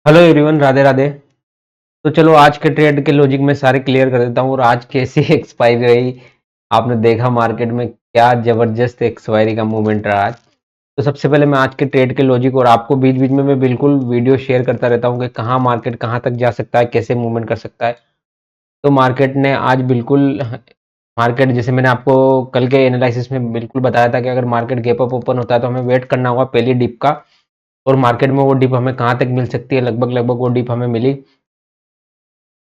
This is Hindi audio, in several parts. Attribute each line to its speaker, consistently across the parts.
Speaker 1: Hello everyone, Radhe Radhe. तो चलो आज के ट्रेड के लॉजिक में सारे क्लियर कर देता हूँ और आज कैसी एक्सपायरी रही। आपने देखा मार्केट में क्या जबरदस्त एक्सपायरी का मूवमेंट रहा आज। तो सबसे पहले मैं आज के ट्रेड के लॉजिक और आपको बीच बीच में मैं बिल्कुल वीडियो शेयर करता रहता हूँ कि कहाँ मार्केट कहाँ तक जा सकता है, कैसे मूवमेंट कर सकता है। तो मार्केट ने आज बिल्कुल मार्केट जैसे मैंने आपको कल के एनालिसिस में बिल्कुल बताया था कि अगर मार्केट गैप अप ओपन होता है तो हमें वेट करना होगा पहली डिप का। और मार्केट में वो डिप हमें कहाँ तक मिल सकती है, लगभग लगभग वो डिप हमें मिली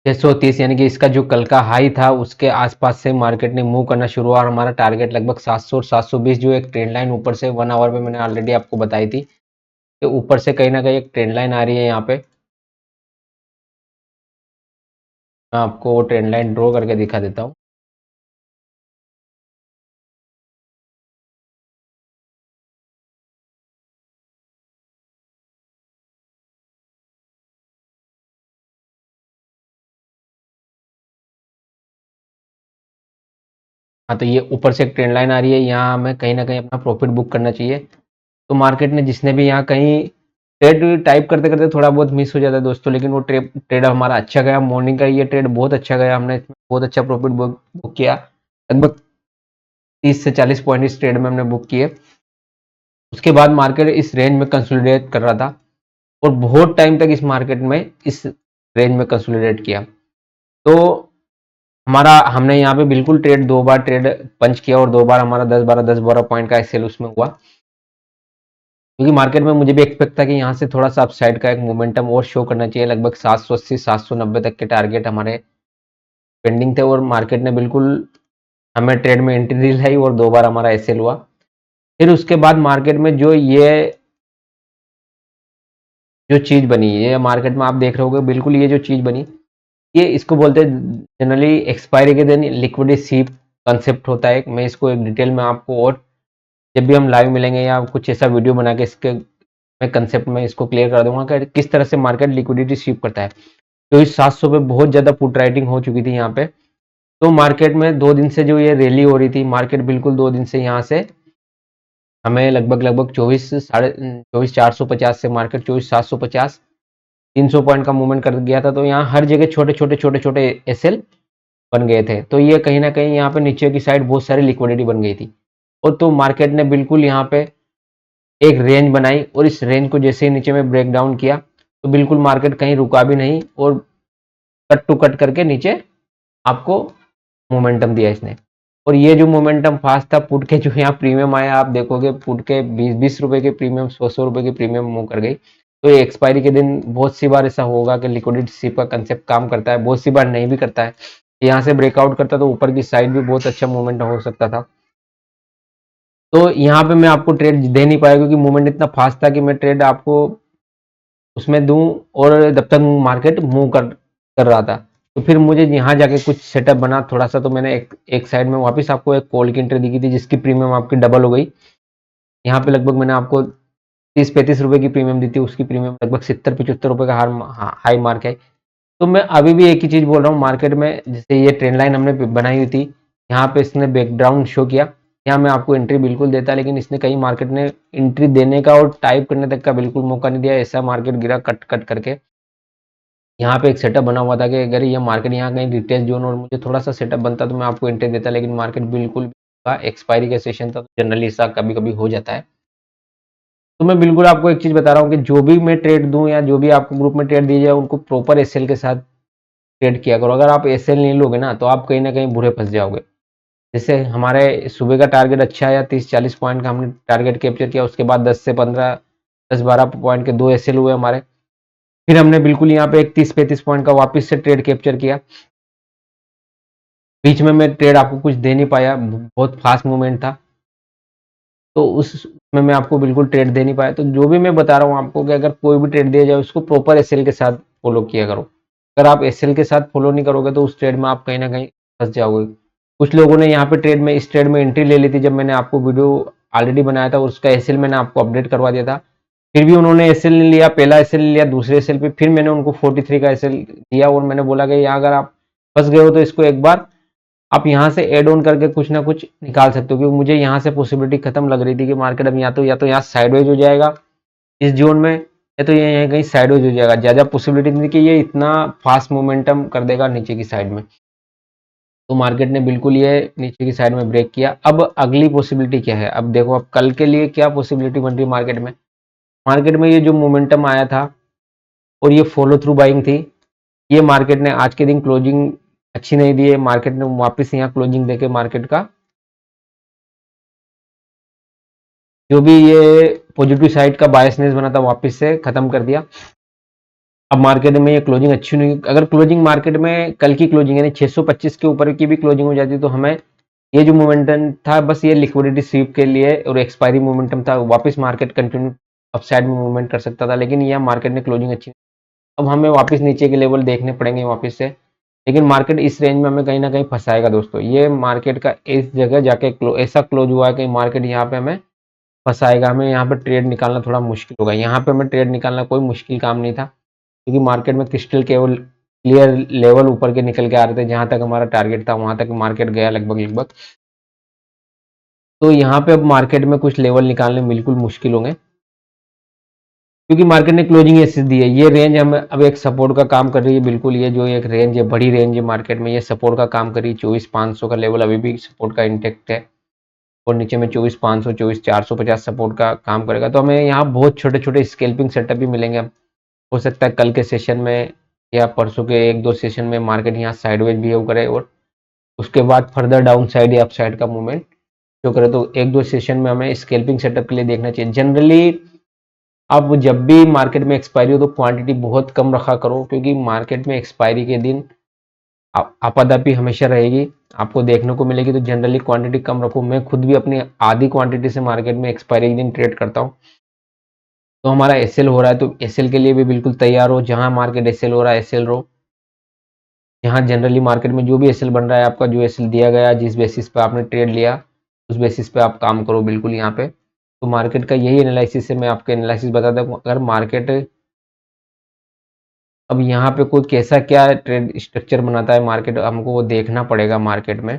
Speaker 1: 630, यानी कि इसका जो कल का हाई था उसके आसपास से मार्केट ने मूव करना शुरू हुआ और हमारा टारगेट लगभग 700 और 720 जो एक ट्रेंड लाइन ऊपर से 1 आवर पे मैंने ऑलरेडी आपको बताई थी कि ऊपर से कहीं ना कहीं एक ट्रेंड लाइन आ रही है यहाँ पे। मैं आपको वो ट्रेंड लाइन ड्रॉ करके दिखा देता हूँ। हाँ, तो ये ऊपर से एक ट्रेंड लाइन आ रही है, यहाँ हमें कहीं ना कहीं अपना प्रॉफिट बुक करना चाहिए। तो मार्केट ने जिसने भी यहाँ कहीं ट्रेड टाइप करते करते थोड़ा बहुत मिस हो जाता है दोस्तों, लेकिन वो ट्रेड ट्रेड हमारा अच्छा गया। मॉर्निंग का ये ट्रेड बहुत अच्छा गया, हमने इसमें बहुत अच्छा प्रॉफिट बुक किया। लगभग 30 से 40 पॉइंट इस ट्रेड में हमने बुक किए। उसके बाद मार्केट इस रेंज में कंसोलिडेट कर रहा था और बहुत टाइम तक इस मार्केट में इस रेंज में कंसोलिडेट किया। तो हमारा हमने यहाँ पे बिल्कुल ट्रेड 2 बार ट्रेड पंच किया और 2 बार हमारा 10-12 पॉइंट का एक्सेल उसमें हुआ, क्योंकि मार्केट में मुझे भी एक्सपेक्ट था कि यहाँ से थोड़ा सा अपसाइड का एक मोमेंटम और शो करना चाहिए। लगभग 780 790 तक के टारगेट हमारे पेंडिंग थे और मार्केट ने बिल्कुल हमें ट्रेड में एंट्री दिलाई और 2 बार हमारा एसएल हुआ। फिर उसके बाद मार्केट में जो चीज बनी, ये मार्केट में आप देख रहे होगे बिल्कुल ये जो चीज बनी, ये इसको बोलते हैं जनरली एक्सपायरी के दिन लिक्विडिटी सीप कंसेप्ट होता है। मैं इसको एक डिटेल में आपको और जब भी हम लाइव मिलेंगे या कुछ ऐसा वीडियो बना के इसके मैं कंसेप्ट में इसको क्लियर कर दूंगा कि किस तरह से मार्केट लिक्विडिटी स्वीप करता है। तो इस 700 पे बहुत ज्यादा पुट राइटिंग हो चुकी थी यहाँ पे। तो मार्केट में 2 दिन से जो ये रैली हो रही थी, मार्केट बिल्कुल 2 दिन से यहाँ से हमें लगभग लगभग 24 450 से मार्केट 24 750 300 पॉइंट का मूवमेंट कर गया था। तो यहाँ हर जगह छोटे छोटे एसएल बन गए थे। तो ये कहीं ना कहीं यहाँ पे नीचे की साइड बहुत सारी लिक्विडिटी बन गई थी और तो मार्केट ने बिल्कुल यहाँ पे एक रेंज बनाई और इस रेंज को जैसे ही नीचे में ब्रेक डाउन किया तो बिल्कुल मार्केट कहीं रुका भी नहीं और कट टू कट करके नीचे आपको मोमेंटम दिया इसने। और ये जो मोमेंटम फास्ट था, पुट के जो यहाँ प्रीमियम आया आप देखोगे, पुट के 20-20 रुपए के प्रीमियम 100-100 रुपए के प्रीमियम मूव कर गई। तो ये एक्सपायरी के दिन बहुत सी बार ऐसा होगा कि लिक्विडिटी स्वीप का कंसेप्ट काम करता है, बहुत सी बार नहीं भी करता है। यहाँ से ब्रेकआउट करता तो ऊपर की साइड भी बहुत अच्छा मूवमेंट हो सकता था। तो यहाँ पे मैं आपको ट्रेड दे नहीं पाया क्योंकि मूवमेंट इतना फास्ट था कि मैं ट्रेड आपको उसमें दूं और जब तक मार्केट मूव कर रहा था। तो फिर मुझे यहाँ जाके कुछ सेटअप बना थोड़ा सा, तो मैंने एक साइड में वापस आपको एक कॉल की एंट्री दिखी थी जिसकी प्रीमियम आपकी डबल हो गई। यहाँ पे लगभग मैंने आपको 30-35 रुपए की प्रीमियम दी थी, उसकी प्रीमियम लगभग 70-75 रुपए का हाई मार्क है। तो मैं अभी भी एक ही चीज बोल रहा हूँ, मार्केट में जैसे ये ट्रेंड लाइन हमने बनाई हुई थी, यहाँ पे इसने बैकग्राउंड शो किया, यहाँ मैं आपको एंट्री बिल्कुल देता, लेकिन इसने कहीं मार्केट ने एंट्री देने का और टाइप करने तक का बिल्कुल मौका नहीं दिया। ऐसा मार्केट गिरा कट कट करके। यहाँ पे एक सेटअप बना हुआ था कि अगर ये मार्केट यहाँ कहीं रिटेल जोन और मुझे थोड़ा सा सेटअप बनता तो मैं आपको एंट्री देता, लेकिन मार्केट बिल्कुल एक्सपायरी का सेशन था, तो जनरली ऐसा कभी कभी हो जाता है। तो मैं बिल्कुल आपको एक चीज बता रहा हूँ कि जो भी मैं ट्रेड दूं या जो भी आपको ग्रुप में ट्रेड दिया जाए उनको प्रॉपर एसएल के साथ ट्रेड किया करो। अगर आप एसएल नहीं लोगे ना तो आप कहीं ना कहीं बुरे फंस जाओगे। जैसे हमारे सुबह का टारगेट अच्छा है, 30-40 पॉइंट का हमने टारगेट कैप्चर किया, उसके बाद 10-12 पॉइंट के 2 एसएल हुए हमारे। फिर हमने बिल्कुल यहाँ पे एक 30-35 पॉइंट का वापस से ट्रेड कैप्चर किया। बीच में मैं ट्रेड आपको कुछ दे नहीं पाया, बहुत फास्ट मूवमेंट था, तो उसमें मैं आपको बिल्कुल ट्रेड दे नहीं पाया। तो जो भी मैं बता रहा हूँ आपको कि अगर कोई भी ट्रेड दिया जाए उसको प्रॉपर एसएल के साथ फॉलो किया करो। अगर आप एसएल के साथ फॉलो नहीं करोगे तो उस ट्रेड में आप कहीं ना कहीं फंस जाओगे। कुछ लोगों ने यहाँ पे ट्रेड में इस ट्रेड में एंट्री ले ली थी जब मैंने आपको वीडियो ऑलरेडी बनाया था और उसका एसएल मैंने आपको अपडेट करवा दिया था। फिर भी उन्होंने एसएल नहीं लिया, पहला एसएल लिया, दूसरे एसएल पे फिर मैंने उनको 43 का एसएल दिया और मैंने बोला कि यहाँ अगर आप फंस गए हो तो इसको एक बार आप यहाँ से एड ऑन करके कुछ ना कुछ निकाल सकते हो, क्योंकि मुझे यहाँ से पॉसिबिलिटी खत्म लग रही थी कि मार्केट अब या तो यहाँ साइडवेज हो जाएगा इस जोन में, या तो ये कहीं साइडवेज हो जाएगा, ज़्यादा पॉसिबिलिटी नहीं कि ये इतना फास्ट मोमेंटम कर देगा नीचे की साइड में। तो मार्केट ने बिल्कुल ये नीचे की साइड में ब्रेक किया। अब अगली पॉसिबिलिटी क्या है, अब देखो अब कल के लिए क्या पॉसिबिलिटी बन रही है मार्केट में। मार्केट में ये जो मोमेंटम आया था और ये फॉलो थ्रू बाइंग थी, ये मार्केट ने आज के दिन क्लोजिंग अच्छी नहीं दी है, मार्केट ने वापस यहाँ क्लोजिंग देके मार्केट का जो भी ये पॉजिटिव साइड का बायसनेस बना था वापस से खत्म कर दिया। अब मार्केट में ये क्लोजिंग अच्छी नहीं, अगर क्लोजिंग मार्केट में कल की क्लोजिंग यानी 625 के ऊपर की भी क्लोजिंग हो जाती तो हमें ये जो मोमेंटम था बस ये लिक्विडिटी स्वीप के लिए और एक्सपायरी मोमेंटम था, वापस मार्केट कंटिन्यू अपसाइड में मूवमेंट कर सकता था, लेकिन यह मार्केट ने क्लोजिंग अच्छी। अब हमें वापस नीचे के लेवल देखने पड़ेंगे वापस से, लेकिन मार्केट इस रेंज में हमें कहीं ना कहीं फंसाएगा दोस्तों। ये मार्केट का इस जगह जाके ऐसा क्लोज हुआ है कि मार्केट यहाँ पे हमें फंसाएगा, हमें यहाँ पे ट्रेड निकालना थोड़ा मुश्किल होगा। यहाँ पे हमें ट्रेड निकालना कोई मुश्किल काम नहीं था, क्योंकि मार्केट में क्रिस्टल केवल क्लियर लेवल ऊपर के निकल के आ रहे थे, जहां तक हमारा टारगेट था वहां तक मार्केट गया लगभग लगभग। तो यहाँ पे अब मार्केट में कुछ लेवल निकालने बिल्कुल मुश्किल होंगे, क्योंकि मार्केट ने क्लोजिंग ऐसी दी है। ये रेंज हमें अब एक सपोर्ट का काम कर रही है, बिल्कुल ये जो एक रेंज है बड़ी रेंज है मार्केट में, ये सपोर्ट का काम कर रही है। 24,500 का लेवल अभी भी सपोर्ट का इंटेक्ट है, और नीचे में 24,500 24,450 सपोर्ट का काम करेगा। तो हमें यहाँ बहुत छोटे छोटे स्केल्पिंग सेटअप भी मिलेंगे। अब हो सकता है कल के सेशन में या परसों के एक दो सेशन में मार्केट यहाँ साइडवेज बिहेव करे और उसके बाद फर्दर डाउन साइड या अप साइड का मूवमेंट जो करे। तो एक दो सेशन में हमें स्केल्पिंग सेटअप के लिए देखना चाहिए। जनरली अब जब भी मार्केट में एक्सपायरी हो तो क्वांटिटी बहुत कम रखा करो, क्योंकि मार्केट में एक्सपायरी के दिन आपाधापी हमेशा रहेगी, आपको देखने को मिलेगी। तो जनरली क्वांटिटी कम रखो। मैं खुद भी अपनी आधी क्वांटिटी से मार्केट में एक्सपायरी के दिन ट्रेड करता हूँ। तो हमारा एसएल हो रहा है तो एसएल के लिए भी बिल्कुल तैयार हो, जहां मार्केट एसएल हो रहा है एसएल रो। यहाँ जनरली मार्केट में जो भी एसएल बन रहा है, आपका जो एसएल दिया गया जिस बेसिस पे आपने ट्रेड लिया उस बेसिस पे आप काम करो बिल्कुल यहाँ पे। तो मार्केट का यही एनालिसिस है, मैं आपको एनालिसिस बताता हूँ। अगर मार्केट अब यहाँ पे कोई कैसा क्या ट्रेड स्ट्रक्चर बनाता है मार्केट, हमको वो देखना पड़ेगा मार्केट में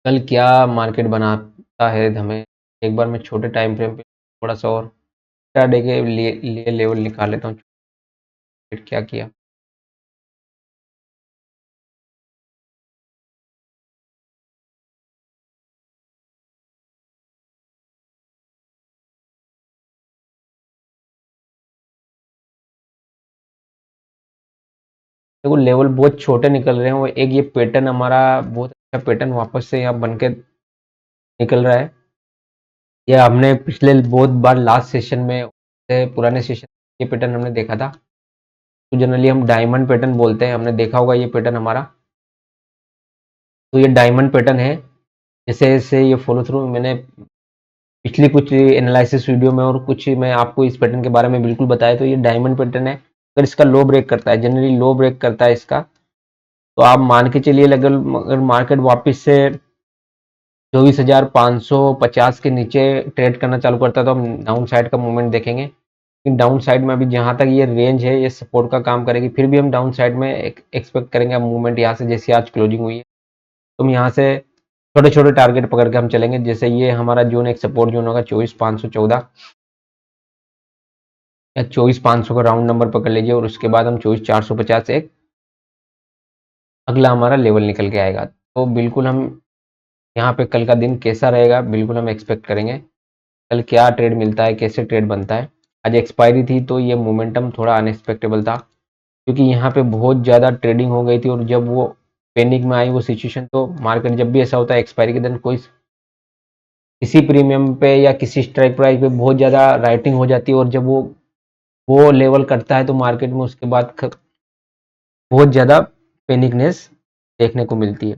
Speaker 1: कल क्या मार्केट बनाता है हमें। एक बार मैं छोटे टाइम फ्रेम पे थोड़ा सा और डे के लिए लेवल निकाल लेता हूँ क्या किया। देखो लेवल बहुत छोटे निकल रहे हैं, वो एक ये पैटर्न हमारा बहुत अच्छा पैटर्न वापस से यहाँ बन के निकल रहा है। ये हमने पिछले बहुत बार लास्ट सेशन में पुराने सेशन ये पैटर्न हमने देखा था। तो जनरली हम डायमंड पैटर्न बोलते हैं, हमने देखा होगा ये पैटर्न हमारा। तो ये डायमंड पैटर्न है, जैसे जैसे ये फॉलो थ्रू मैंने पिछली कुछ एनालिसिस वीडियो में और कुछ मैं आपको इस पैटर्न के बारे में बिल्कुल बताया। तो ये डायमंड पैटर्न है, अगर इसका लो ब्रेक करता है, जनरली लो ब्रेक करता है इसका, तो आप मान के चलिए अगर मार्केट वापस से 24,550 के नीचे ट्रेड करना चालू करता है तो हम डाउन साइड का मूवमेंट देखेंगे। लेकिन डाउन साइड में अभी जहां तक ये रेंज है ये सपोर्ट का काम करेगी, फिर भी हम डाउन साइड में एक्सपेक्ट करेंगे मूवमेंट यहाँ से, जैसे आज क्लोजिंग हुई है। तो हम यहाँ से छोटे छोटे टारगेट पकड़ के हम चलेंगे। जैसे ये हमारा जोन एक सपोर्ट जोन होगा 24,514 या 24,500 का राउंड नंबर पकड़ लीजिए, और उसके बाद हम 24,450 एक अगला हमारा लेवल निकल के आएगा। तो बिल्कुल हम यहाँ पे कल का दिन कैसा रहेगा बिल्कुल हम एक्सपेक्ट करेंगे। कल क्या ट्रेड मिलता है, कैसे ट्रेड बनता है। आज एक्सपायरी थी तो ये मोमेंटम थोड़ा अनएक्सपेक्टेबल था, क्योंकि यहाँ पे बहुत ज़्यादा ट्रेडिंग हो गई थी, और जब वो पैनिक में आई वो सिचुएशन, तो मार्केट जब भी ऐसा होता है एक्सपायरी के दिन कोई किसी प्रीमियम पे या किसी स्ट्राइक प्राइस पे बहुत ज़्यादा राइटिंग हो जाती है, और जब वो लेवल करता है तो मार्केट में उसके बाद बहुत ज़्यादा पैनिकनेस देखने को मिलती है।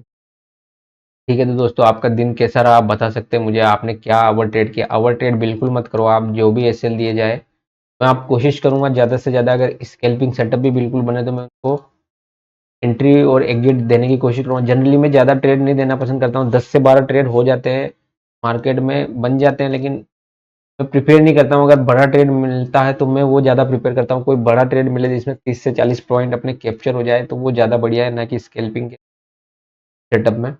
Speaker 1: ठीक है, तो दोस्तों आपका दिन कैसा रहा आप बता सकते हैं मुझे, आपने क्या ओवर ट्रेड किया। ओवर ट्रेड बिल्कुल मत करो, आप जो भी एसएल दिए जाए मैं आप कोशिश करूंगा ज़्यादा से ज़्यादा, अगर स्कैल्पिंग सेटअप भी बिल्कुल बने तो मैं उनको एंट्री और एग्जिट देने की कोशिश करूँगा। जनरली मैं ज़्यादा ट्रेड नहीं देना पसंद करता हूँ, 10 से 12 ट्रेड हो जाते हैं मार्केट में बन जाते हैं, लेकिन मैं प्रिपेयर नहीं करता हूँ। अगर बड़ा ट्रेड मिलता है तो मैं वो ज़्यादा प्रिपेयर करता हूँ। कोई बड़ा ट्रेड मिले जिसमें 30 से 40 पॉइंट अपने कैप्चर हो जाए तो वो ज़्यादा बढ़िया है, ना कि स्कैल्पिंग के सेटअप में।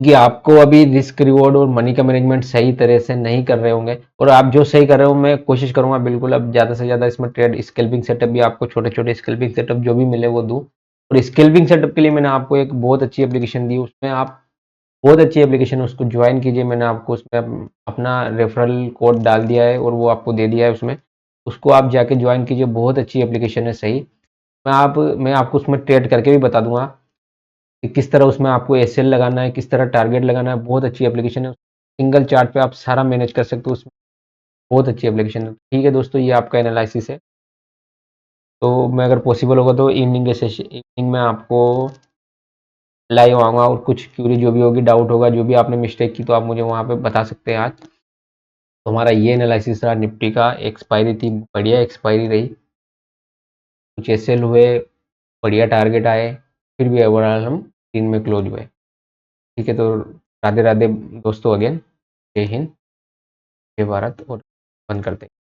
Speaker 1: कि आपको अभी रिस्क रिवॉर्ड और मनी का मैनेजमेंट सही तरह से नहीं कर रहे होंगे, और आप जो सही कर रहे हो, मैं कोशिश करूंगा बिल्कुल अब ज़्यादा से ज़्यादा इसमें ट्रेड स्केल्पिंग सेटअप भी आपको छोटे छोटे स्केल्पिंग सेटअप जो भी मिले वो दूँ। और स्केल्पिंग सेटअप के लिए मैंने आपको एक बहुत अच्छी एप्लीकेशन दी, उसमें आप बहुत अच्छी एप्लीकेशन है, उसको ज्वाइन कीजिए। मैंने आपको उसमें अपना रेफरल कोड डाल दिया है और वो आपको दे दिया है उसमें, उसको आप जाके ज्वाइन कीजिए। बहुत अच्छी एप्लीकेशन है, सही। मैं आपको उसमें ट्रेड करके भी बता दूंगा कि किस तरह उसमें आपको एसएल लगाना है, किस तरह टारगेट लगाना है। बहुत अच्छी एप्लीकेशन है, सिंगल चार्ट पे आप सारा मैनेज कर सकते हो उसमें। बहुत अच्छी एप्लीकेशन है। ठीक है दोस्तों, ये आपका एनालिसिस है। तो मैं अगर पॉसिबल होगा तो इवनिंग के सेशन, इवनिंग में आपको लाइव आऊँगा, और कुछ क्यूरी जो भी होगी, डाउट होगा, जो भी आपने मिस्टेक की, तो आप मुझे वहाँ पे बता सकते हैं आज। तो हमारा ये एनालिसिस रहा निफ्टी का। एक्सपायरी थी, बढ़िया एक्सपायरी रही, कुछ एसएल हुए, बढ़िया टारगेट आए, फिर भी ओवरऑल हम दिन में क्लोज हुए। ठीक है, तो राधे राधे दोस्तों, अगेन जय हिंद, जय भारत, और बंद करते हैं।